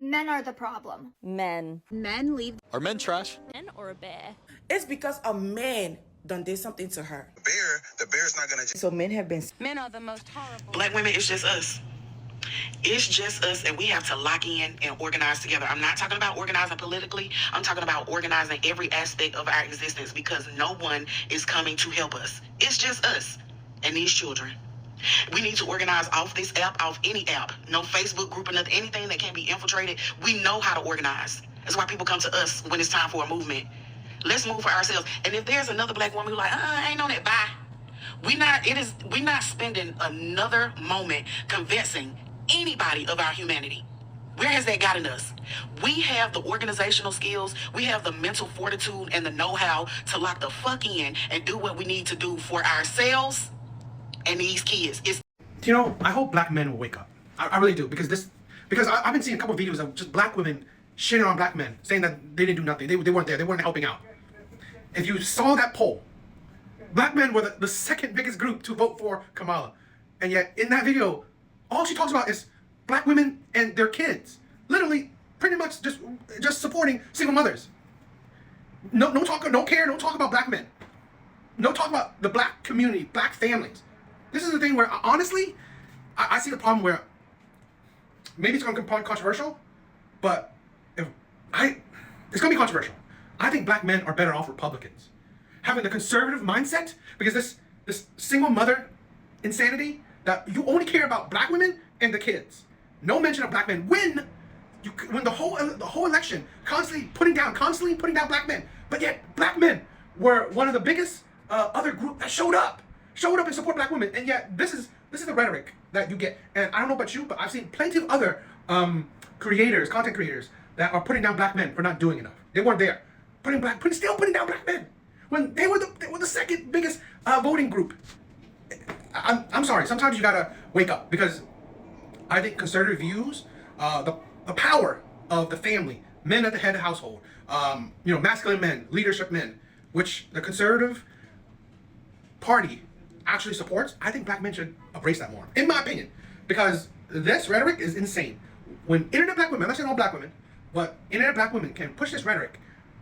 Men are the problem. Men. Men leave. Are men trash? Men or a bear? It's because a man done did something to her. The bear's not gonna. So men have been. Men are the most horrible. Black women, it's just us. It's just us, and we have to lock in and organize together. I'm not talking about organizing politically. I'm talking about organizing every aspect of our existence, because no one is coming to help us. It's just us and these children. We need to organize off this app, off any app. No Facebook group or nothing, anything that can be infiltrated. We know how to organize. That's why people come to us when it's time for a movement. Let's move for ourselves. And if there's another black woman who's like, I ain't on it, bye. We're not spending another moment convincing anybody of our humanity. Where has that gotten us? We have the organizational skills, we have the mental fortitude and the know-how to lock the fuck in and do what we need to do for ourselves and these kids. You know, I hope black men will wake up. I really do, because I've been seeing a couple of videos of just black women shitting on black men, saying that they didn't do nothing, they weren't there, they weren't helping out. If you saw that poll, black men were the second biggest group to vote for Kamala. And yet, in that video, all she talks about is black women and their kids. Literally, pretty much just supporting single mothers. No talk about black men. No talk about the black community, black families. This is the thing where, honestly, I see the problem where maybe it's going to be controversial, but it's going to be controversial. I think black men are better off Republicans. Having the conservative mindset, because this single mother insanity, that you only care about black women and the kids. No mention of black men. When the whole election constantly putting down black men, but yet black men were one of the biggest other group that showed up and support black women, and yet this is the rhetoric that you get. And I don't know about you, but I've seen plenty of other content creators that are putting down black men for not doing enough. They weren't there, still putting down black men when they were the second biggest voting group. I'm sorry. Sometimes you gotta wake up, because I think conservative views, the power of the family, men at the head of the household, masculine men, leadership men, which the conservative party actually supports. I think black men should embrace that more, in my opinion, because this rhetoric is insane. When internet black women, I'm not saying all black women, but internet black women can push this rhetoric,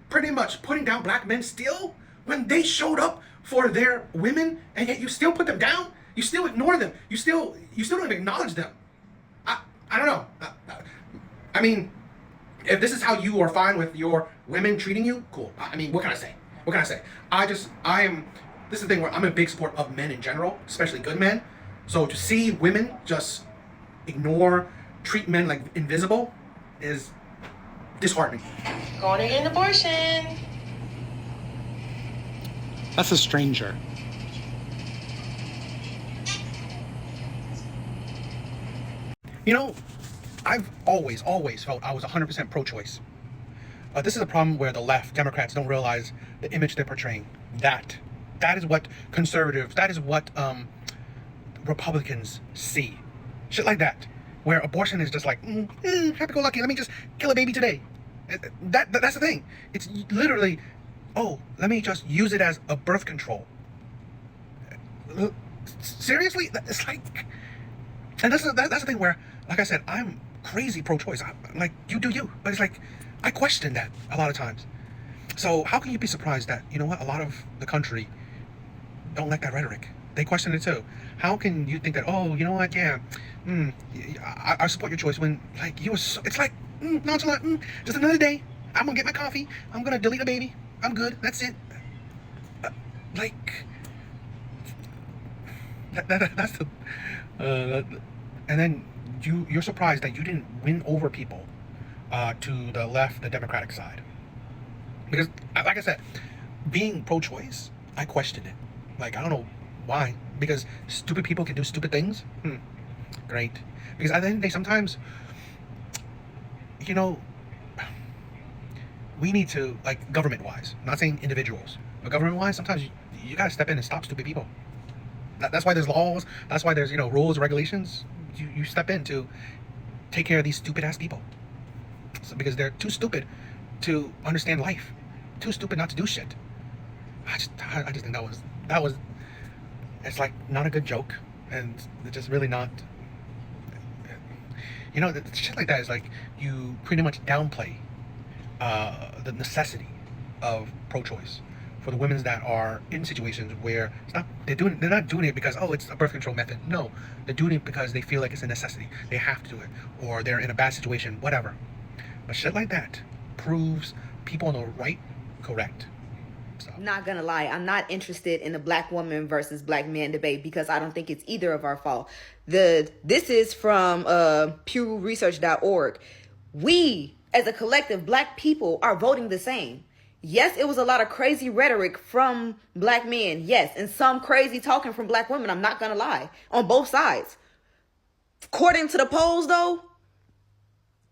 pretty much putting down black men still, when they showed up for their women, and yet you still put them down. You still ignore them. You still don't even acknowledge them. I don't know. I mean, if this is how you are fine with your women treating you, cool. I mean, what can I say? This is the thing where I'm a big support of men in general, especially good men. So to see women just treat men like invisible is disheartening. Going to get an abortion. That's a stranger. You know, I've always felt I was 100% pro-choice. This is a problem where the left, Democrats, don't realize the image they're portraying. That is what conservatives, that is what Republicans see. Shit like that, where abortion is just like, happy-go-lucky, let me just kill a baby today. That's the thing. It's literally, let me just use it as a birth control. Seriously? It's like, and that's the thing where, like I said, I'm crazy pro-choice. Like, you do you. But it's like, I question that a lot of times. So how can you be surprised that, you know what, a lot of the country don't like that rhetoric? They question it too. How can you think that, you know what, yeah, I support your choice, when, like, it's like, nonchalant, just another day. I'm gonna get my coffee. I'm gonna delete a baby. I'm good. That's it. That's the, and then you're surprised that you didn't win over people to the left, the Democratic side. Because, like I said, being pro-choice, I questioned it. Like, I don't know why. Because stupid people can do stupid things? Great. Because at the end of the day, sometimes, we need to, like, government-wise, I'm not saying individuals, but government-wise, sometimes you gotta step in and stop stupid people. That's why there's laws, that's why there's, rules, regulations. You step in to take care of these stupid-ass people. Because they're too stupid to understand life. Too stupid not to do shit. I just think that was, it's like not a good joke. And it's just really not, You know, shit like that is like you pretty much downplay the necessity of pro-choice for the women that are in situations where it's not, they're not doing it because, oh, it's a birth control method. No, they're doing it because they feel like it's a necessity. They have to do it, or they're in a bad situation, whatever. But shit like that proves people on the right correct. So. Not gonna lie, I'm not interested in the black woman versus black man debate because I don't think it's either of our fault. This is from PewResearch.org. We, as a collective, black people are voting the same. Yes, it was a lot of crazy rhetoric from black men. Yes, and some crazy talking from black women. I'm not gonna lie, on both sides. According to the polls, though,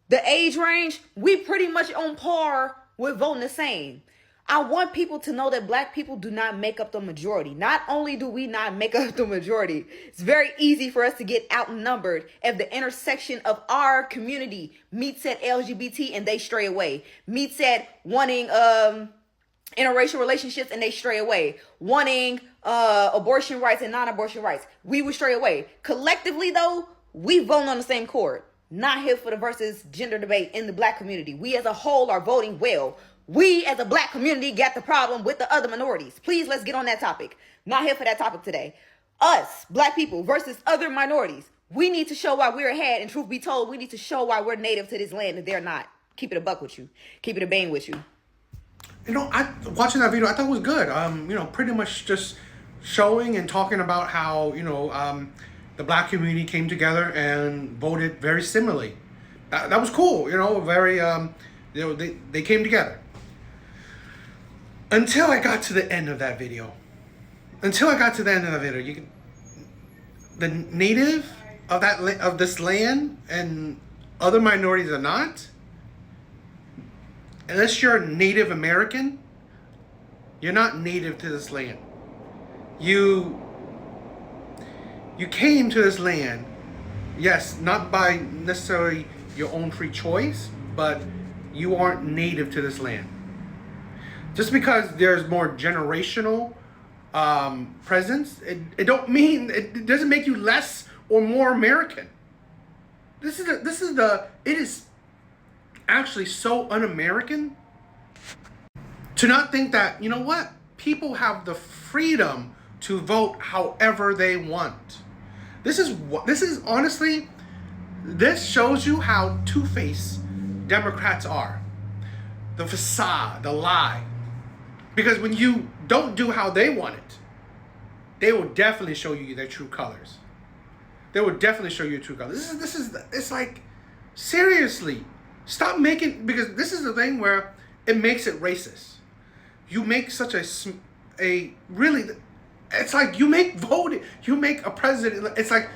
the age range, we pretty much on par with voting the same. I want people to know that black people do not make up the majority. Not only do we not make up the majority, it's very easy for us to get outnumbered if the intersection of our community meets at LGBT and they stray away. Meets at wanting interracial relationships and they stray away. Wanting abortion rights and non-abortion rights. We would stray away. Collectively, though, we vote on the same chord. Not here for the versus gender debate in the black community. We as a whole are voting well. We as a black community got the problem with the other minorities. Please, let's get on that topic. Not here for that topic today. Us, black people versus other minorities. We need to show why we're ahead. And truth be told, we need to show why we're native to this land and they're not. Keep it a buck with you. Keep it a bang with you. You know, watching that video, I thought it was good. You know, pretty much just showing and talking about how, you know, the black community came together and voted very similarly. That was cool. You know, very, you know, they came together. Until I got to the end of that video. The native of this land and other minorities are not. Unless you're a Native American, you're not native to this land. You came to this land, yes, not by necessarily your own free choice, but you aren't native to this land. Just because there's more generational presence, it doesn't make you less or more American. It is actually so un-American to not think that, you know what, people have the freedom to vote however they want. This shows you how two-faced Democrats are. The facade, the lie. Because when you don't do how they want it, they will definitely show you their true colors. It's like, seriously, stop making, because this is the thing where it makes it racist. You make such it's like you make a president, it's like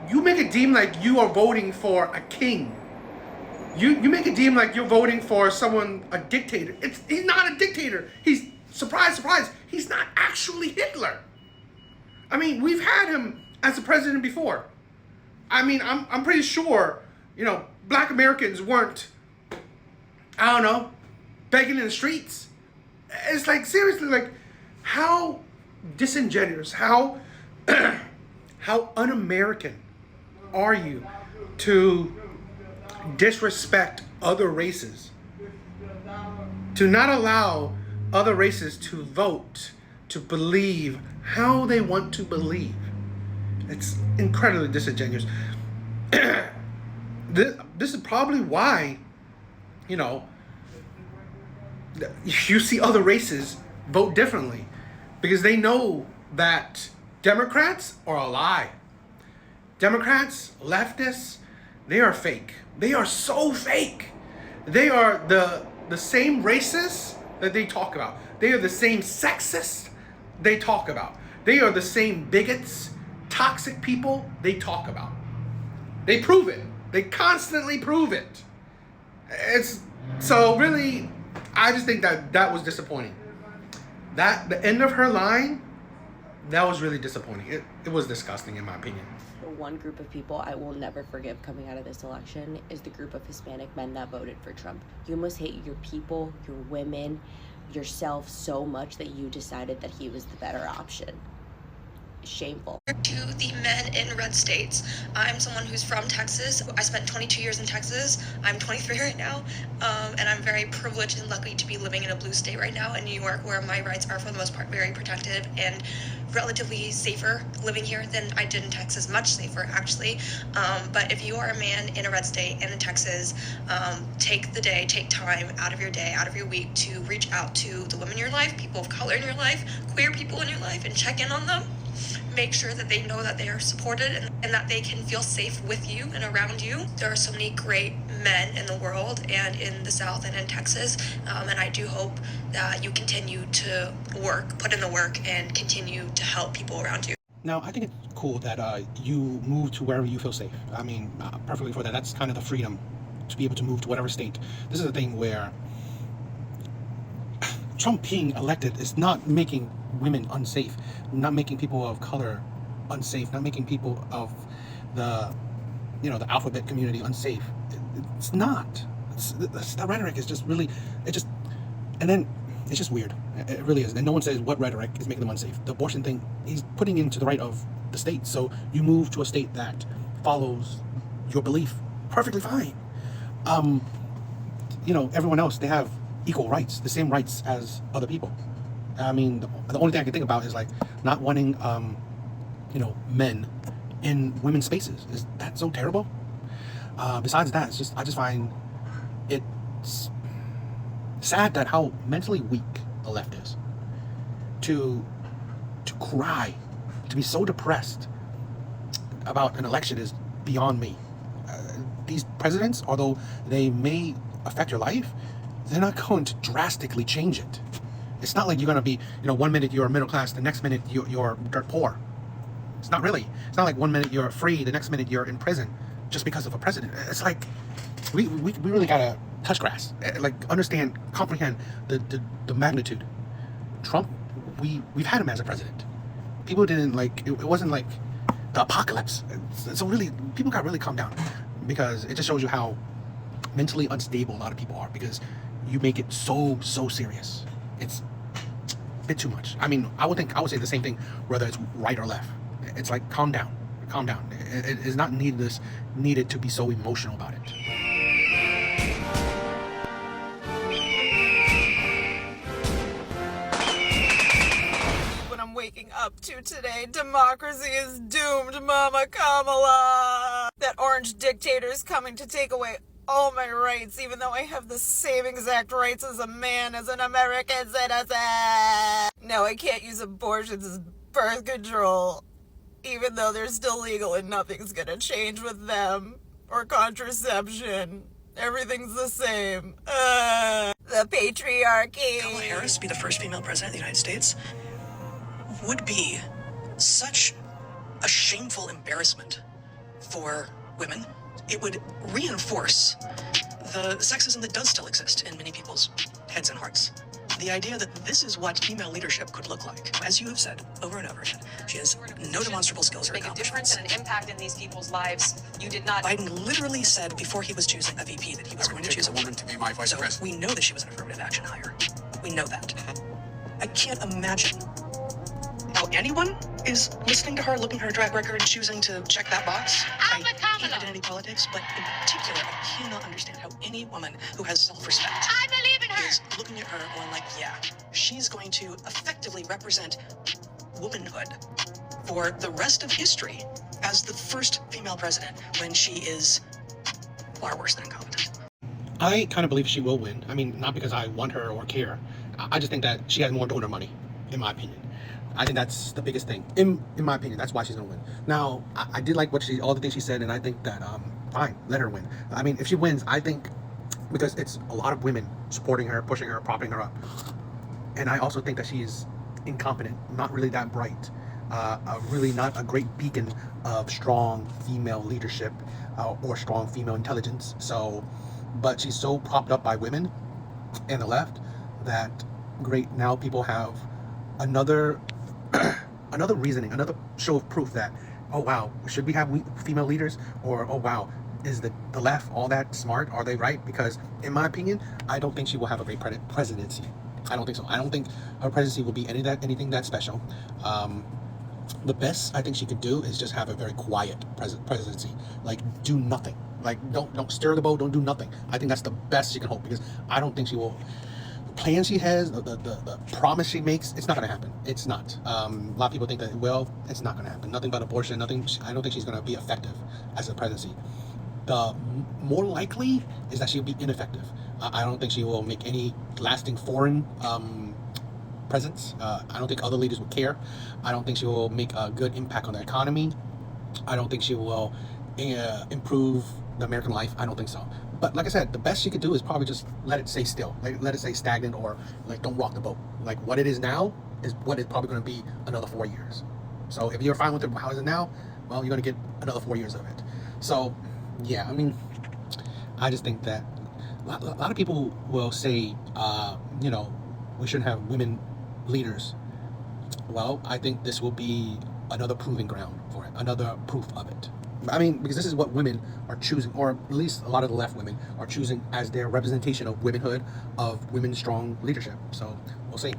you make it deem like you are voting for a king. You make it deem like you're voting for someone, a dictator. He's not a dictator. He's, surprise, he's not actually Hitler. I mean, we've had him as a president before. I mean, I'm pretty sure, you know, black Americans weren't, I don't know, begging in the streets. It's like, seriously, like, how disingenuous, how un-American are you to disrespect other races, to not allow other races to vote, to believe how they want to believe? It's incredibly disingenuous. This is probably why, you know, you see other races vote differently, because they know that Democrats are a lie. Democrats, leftists, they are fake. They are so fake. They are the same racists that they talk about. They are the same sexists they talk about. They are the same bigots, toxic people they talk about. They prove it. They constantly prove it. So really, I just think that was disappointing. The end of her line, that was really disappointing. It was disgusting in my opinion. The one group of people I will never forgive coming out of this election is the group of Hispanic men that voted for Trump. You almost hate your people, your women, yourself so much that you decided that he was the better option. shameful. To the men in red states, I'm someone who's from Texas. I spent 22 years in Texas. I'm 23 right now, and I'm very privileged and lucky to be living in a blue state right now in New York, where my rights are for the most part very protected and relatively safer living here than I did in Texas, much safer actually. But if you are a man in a red state and in Texas, take time out of your day, out of your week to reach out to the women in your life, people of color in your life, queer people in your life, and check in on them. Make sure that they know that they are supported and that they can feel safe with you and around you. There are so many great men in the world and in the South and in Texas, and I do hope that you continue to put in the work, and continue to help people around you. Now, I think it's cool that you move to wherever you feel safe. I mean, perfectly for that. That's kind of the freedom to be able to move to whatever state. This is a thing where Trump being elected is not making women unsafe, not making people of color unsafe, not making people of the alphabet community unsafe. It's not. The rhetoric is just really, and then it's just weird. It really is. And no one says what rhetoric is making them unsafe. The abortion thing, he's putting into the right of the state. So you move to a state that follows your belief perfectly fine. Everyone else, they have equal rights, the same rights as other people. I mean, the only thing I can think about is like not wanting, men in women's spaces. Is that so terrible? Besides that, I just find it's sad that how mentally weak the left is. To cry, to be so depressed about an election is beyond me. These presidents, although they may affect your life, they're not going to drastically change it. It's not like you're going to be, 1 minute you're middle class, the next minute you're dirt poor. It's not really. It's not like 1 minute you're free, the next minute you're in prison just because of a president. It's like, we really got to touch grass. Like, understand, comprehend the magnitude. Trump, we've had him as a president. People didn't it wasn't like the apocalypse. So really, people got really calmed down, because it just shows you how mentally unstable a lot of people are, because you make it so serious. It's a bit too much. I mean, I would say the same thing whether it's right or left. It's like, calm down. It is not needed to be so emotional about it. What I'm waking up to today, democracy is doomed, Mama Kamala. That orange dictator is coming to take away all my rights, even though I have the same exact rights as a man, as an American citizen. No, I can't use abortions as birth control, even though they're still legal and nothing's gonna change with them. Or contraception. Everything's the same. The patriarchy. Kamala Harris be the first female president of the United States would be such a shameful embarrassment for women. It would reinforce the sexism that does still exist in many people's heads and hearts. The idea that this is what female leadership could look like. As you have said over and over again, she has no demonstrable skills or accomplishments. Make a difference and an impact in these people's lives. You did not. Biden literally said before he was choosing a VP that he was going to choose a woman to be my vice president. We know that she was an affirmative action hire. We know that. I can't imagine how anyone is listening to her, looking at her track record, choosing to check that box. I hate identity politics, but in particular, I cannot understand how any woman who has self-respect is looking at her going like, yeah, she's going to effectively represent womanhood for the rest of history as the first female president, when she is far worse than incompetent. I kind of believe she will win. I mean, not because I want her or care. I just think that she has more donor money, in my opinion. I think that's the biggest thing. In my opinion, that's why she's gonna win. Now, I did like all the things she said, and I think that fine, let her win. I mean, if she wins, I think because it's a lot of women supporting her, pushing her, propping her up, and I also think that she's incompetent, not really that bright, really not a great beacon of strong female leadership or strong female intelligence. So, but she's so propped up by women and the left that great. Now people have another reasoning, another show of proof that, oh wow, should we have female leaders? Or, oh wow, is the left all that smart? Are they right? Because in my opinion, I don't think she will have a great presidency. I don't think so. I don't think her presidency will be anything that special. The best I think she could do is just have a very quiet presidency. Like, do nothing. Like, don't stir the boat. Don't do nothing. I think that's the best she can hope, because I don't think she will. The plan she has, the promise she makes, it's not going to happen. It's not. A lot of people think that, well, it's not going to happen. Nothing but abortion. Nothing. I don't think she's going to be effective as a presidency. The more likely is that she'll be ineffective. I don't think she will make any lasting foreign presence. I don't think other leaders would care. I don't think she will make a good impact on the economy. I don't think she will improve the American life. I don't think so. But like I said, the best she could do is probably just let it stay still. Like, let it stay stagnant, or like, don't rock the boat. Like, what it is now is what it's probably going to be another 4 years. So if you're fine with it, how is it now? Well, you're going to get another 4 years of it. So yeah, I mean, I just think that a lot of people will say, you know, we shouldn't have women leaders. Well, I think this will be another proving ground for it, another proof of it. I mean, because this is what women are choosing, or at least a lot of the left women are choosing as their representation of womanhood, of women's strong leadership. So we'll see.